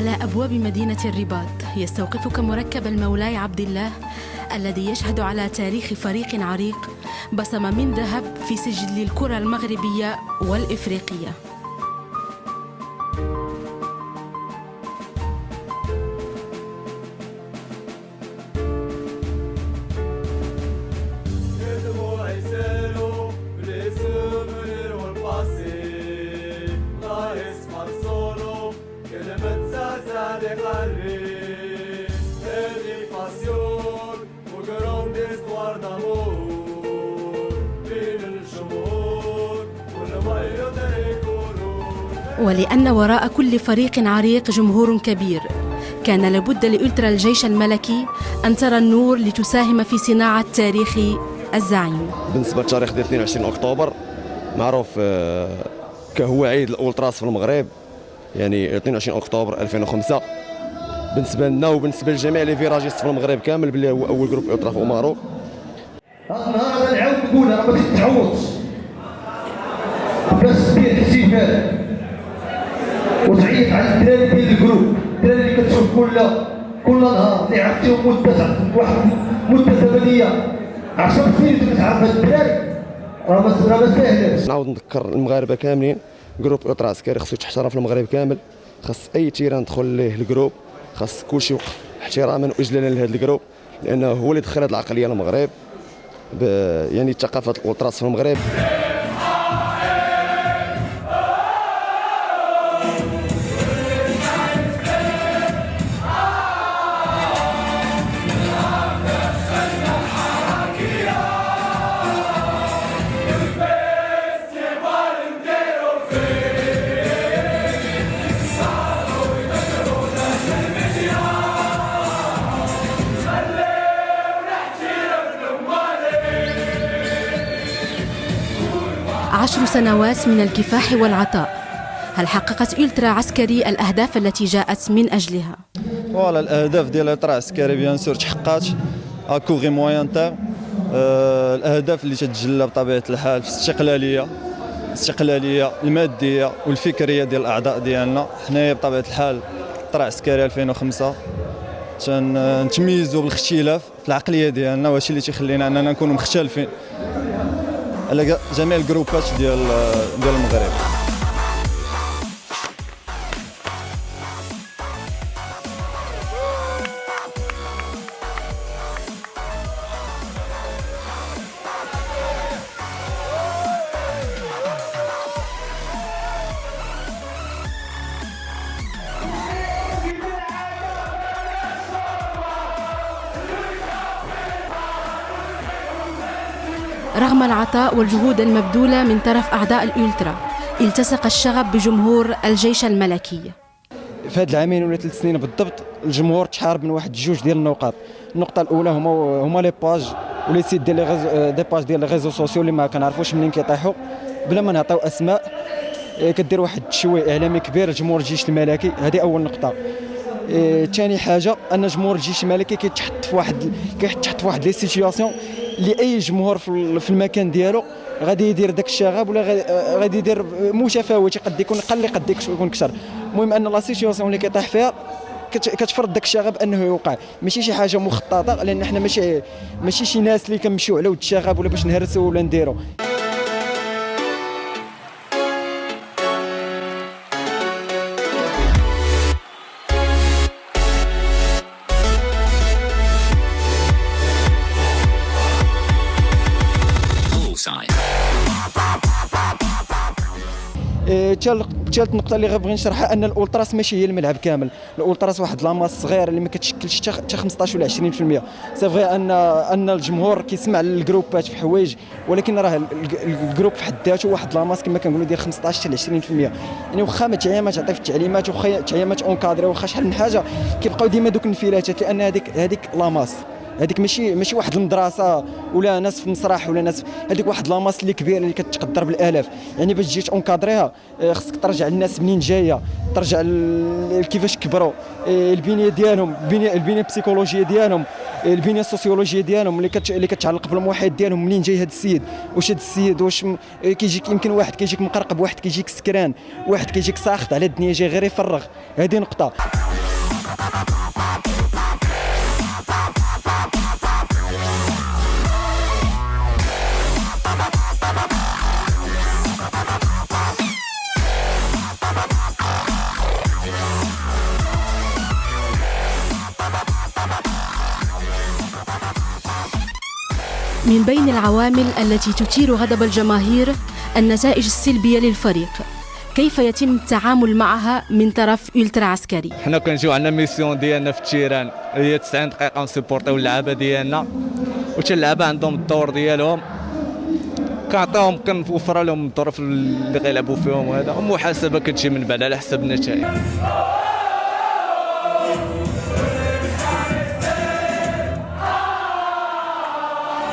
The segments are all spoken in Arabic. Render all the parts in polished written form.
على أبواب مدينة الرباط يستوقفك مركب المولاي عبد الله الذي يشهد على تاريخ فريق عريق بصم من ذهب في سجل الكرة المغربية والإفريقية. ولأن وراء كل فريق عريق جمهور كبير، كان لابد لألترا الجيش الملكي أن ترى النور لتساهم في صناعة تاريخ الزعيم. بالنسبة للتاريخ ديال 22 أكتوبر معروف كهو عيد الأولتراس في المغرب، يعني 22 أكتوبر 2005 بالنسبة لنا وبالنسبة لجميع لي فيراجيست في المغرب كامل باللي هو أول جروب أولترا في أمارو. هذا النهار أنا نعاود نقولها راه ما تتعوضش باش دير احتفال وتعيط على الدراري ديال الجروب، الدراري اللي كتشوف كل نهار اللي عرفتيهم واحد مدة زمنية 10 سنين كتعرف هاد الدراري راه ما ساهلاش. نعاود نذكر المغاربة كاملين جروب أولترا عسكري خصو يتحترم في المغرب كامل، خاص أي تيران دخل ليه الجروب خاص كلشي يوقف احتراما واجلالا لهذا الجروب، لأنه هو اللي دخل هذه العقلية للمغرب يعني ثقافة الأولتراس في المغرب. عشر سنوات من الكفاح والعطاء، هل حققت أولترا عسكري الأهداف التي جاءت من أجلها؟ فوالا الأهداف ديال أولترا عسكري بيان سور تحققات أكوغي موان تيرم. الأهداف اللي تتجلى بطبيعة الحال في الاستقلالية المادية والفكرية ديال الأعضاء ديالنا. حنايا بطبيعة الحال أولترا عسكري 2005 تنتميزوا بالاختلاف في العقلية ديالنا، وهادشي اللي تيخلينا أننا نكونوا مختلفين على جميع الجروبات ديال المغرب. رغم العطاء والجهود المبذولة من طرف أعضاء الأولترا، التصق الشغب بجمهور الجيش الملكي. في هاد العامين ولا 3 سنين بالضبط الجمهور تحارب من واحد جوج ديال النقاط. النقطة الأولى هما لي باج ولي سيت ديال دي باج ديال لي ريزو سوسيو اللي ما كنعرفوش منين كيطيحوا بلا ما نعطيو أسماء. كدير واحد التشويه إعلامي كبير لجمهور الجيش الملكي، هذه أول نقطة. ثاني حاجة أن جمهور الجيش الملكي كيتحط في واحد لي سيتوياسيون اللي اي جمهور في المكان ديالو غادي يدير داك الشغب ولا غادي يدير متفاوت، قد يكون قل قد يكون كثر. المهم ان لا سيتوياسيون اللي كيطيح فيها كتفرض داك الشغب انه يوقع، ماشي شي حاجه مخططه، لان حنا ماشي شي ناس اللي كنمشيو على ود الشغب ولا باش نهرسوا ولا نديروا. ثالث نقطة اللي غنبغي نشرحها أن الأولتراس ماشي هي الملعب كامل، الأولتراس واحد لاماس صغير اللي ما كتشكلش حتى 15 ولا 20%. سي فغي أن الجمهور كيسمع للجروبات في حوايج، ولكن راه الجروب في حد ذاته واحد لاماس كما كنقولوا ديال 15 حتى ل 20%. يعني واخا ما تعطي في التعليمات واخا تعليمات اونكادري واخا شحال من حاجة كيبقاو ديما دوك الانفلاتات، لأن هذيك لاماس هذيك ماشي واحد المدرسه ولا ناس في مسرح ولا ناس، هذيك واحد لاماس اللي كبيره اللي كتقدر بالالاف. يعني باش تجي اونكادريها خصك ترجع للناس منين جايه، ترجع كيفاش كبروا، البنيه ديالهم، البنيه البسيكولوجيه ديالهم، البنيه السوسيولوجيه ديالهم اللي كتعلق بالمحيط ديالهم. منين جاي هذا السيد، واش هذا السيد واش كيجيك، يمكن واحد كيجيك مقرقب، واحد كيجيك سكران، واحد كيجيك ساخط على الدنيا، جاي غير يفرغ. هذه نقطه. من بين العوامل التي تثير غضب الجماهير النتائج السلبية للفريق، كيف يتم التعامل معها من طرف أولترا عسكري؟ حنا كنجيو عندنا ميسيون ديالنا في التيران هي 90 دقيقة نسيبورطيو اللعابة ديالنا، وحتى اللعابة عندهم الدور ديالهم، كنعطيهم كنوفر لهم الظروف اللي غيلعبوا فيهم وهذا، ومحاسبة كتجي من بعد على حسب النتائج.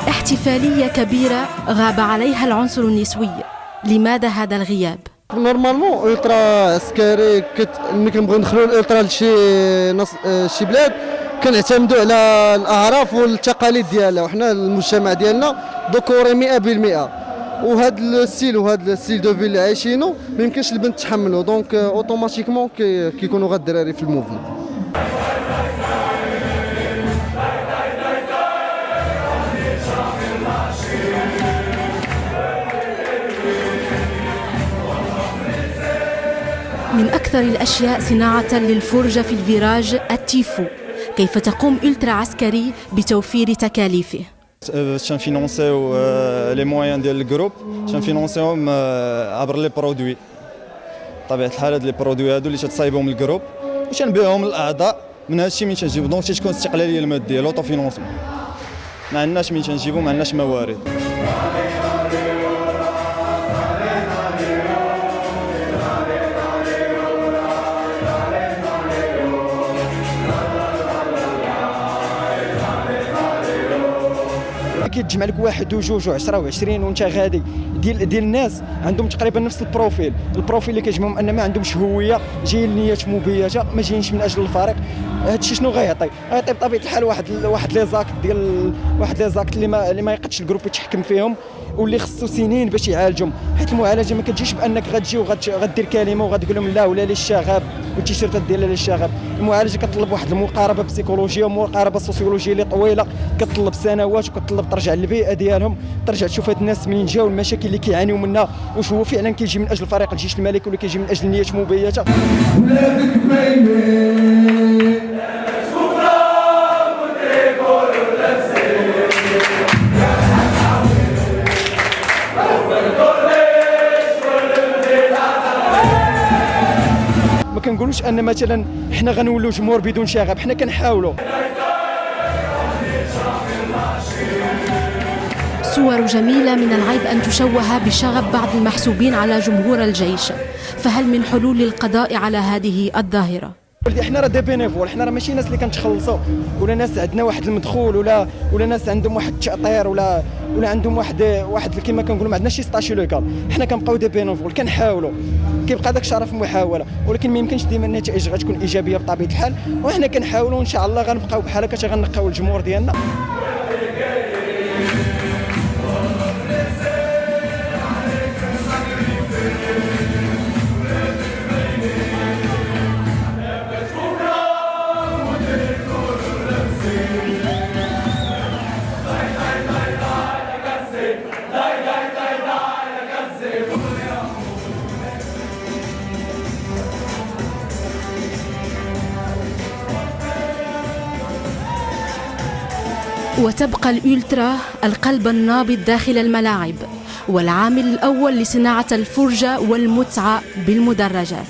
احتفالية كبيرة غاب عليها العنصر النسوي، لماذا هذا الغياب؟ نورمالمون اولترا عسكري ملي كنبغيو ندخلوا الالترا لشي بلاد كنعتمدوا على الاعراف والتقاليد ديالها، وحنا المجتمع ديالنا ذكوري 100%، وهذا الستيل دو في اللي عايشينو ما يمكنش البنت تحملو، دونك اوتوماتيكمون كيكونوا غير الدراري في الموفمون. من أكثر الأشياء صناعة للفرجة في الفيراج التيفو، كيف تقوم أولترا عسكري بتوفير تكاليفه؟ تنفينونسيو لي مويان ديال الجروب، تنفينونسيوهم عبر لي برودوي. بطبيعة الحال هاد لي برودوي هادو اللي تتصايبهم الجروب وتنبيعهم للأعضاء، من هادشي من تنجيب، دونك تكون استقلالية المادية، لوطو فينونسمون. ما عندناش من تنجيبو، ما عندناش موارد. كيتجمع لك واحد وجوج و10 و20 وانت غادي ديال الناس عندهم تقريبا نفس البروفيل اللي كيجمعهم ان ما عندهمش هويه، جايين نيات مبيته، ما جايينش من اجل الفريق. هادشي شنو غيعطي بطبيعه الحال واحد لي زاكت اللي ما يقدش الجروب يتحكم فيهم، واللي خصو سنين باش يعالجهم، حيت المعالجه ما كتجيش بانك غتجي وغدير كلمه وغتقول لهم لا ولا للشغب والتيشيرتات ديالها للشغب. المعالجه كتطلب واحد المقاربه بسيكولوجيه ومقاربه سوسيولوجيه اللي طويله، كتطلب سنوات، وكتطلب ترجع للبيئه ديالهم، ترجع تشوف هاد الناس منين جاو، المشاكل اللي كيعانيو منها، واش هو فعلا كيجي من اجل فريق الجيش الملكي ولا كيجي من اجل نيات مبيته. ما كنقولوش ان مثلا حنا غنولوا جمهور بدون شغب، حنا كنحاولوا. صور جميلة من العيب أن تشوه بشغب بعض المحسوبين على جمهور الجيش، فهل من حلول للقضاء على هذه الظاهرة؟ احنا راه دي بينيفول، حنا راه ماشي ناس اللي كنتخلصوا، ولا ناس عندنا واحد المدخول، ولا ناس عندهم واحد التأطير، ولا عندهم واحد كما كنقولوا ما عندناش شي ستاشي لوكال. حنا كنبقاو دي بينيفول، كنحاولوا، كيبقى داك الشرف محاوله، ولكن ما يمكنش ديما النتائج غتكون ايجابيه بطبيعه الحال، وحنا كنحاولوا وان شاء الله غنبقاو بحال هكا غنقاو الجمهور ديالنا. وتبقى الأولترا القلب النابض داخل الملاعب والعامل الأول لصناعة الفرجة والمتعة بالمدرجات.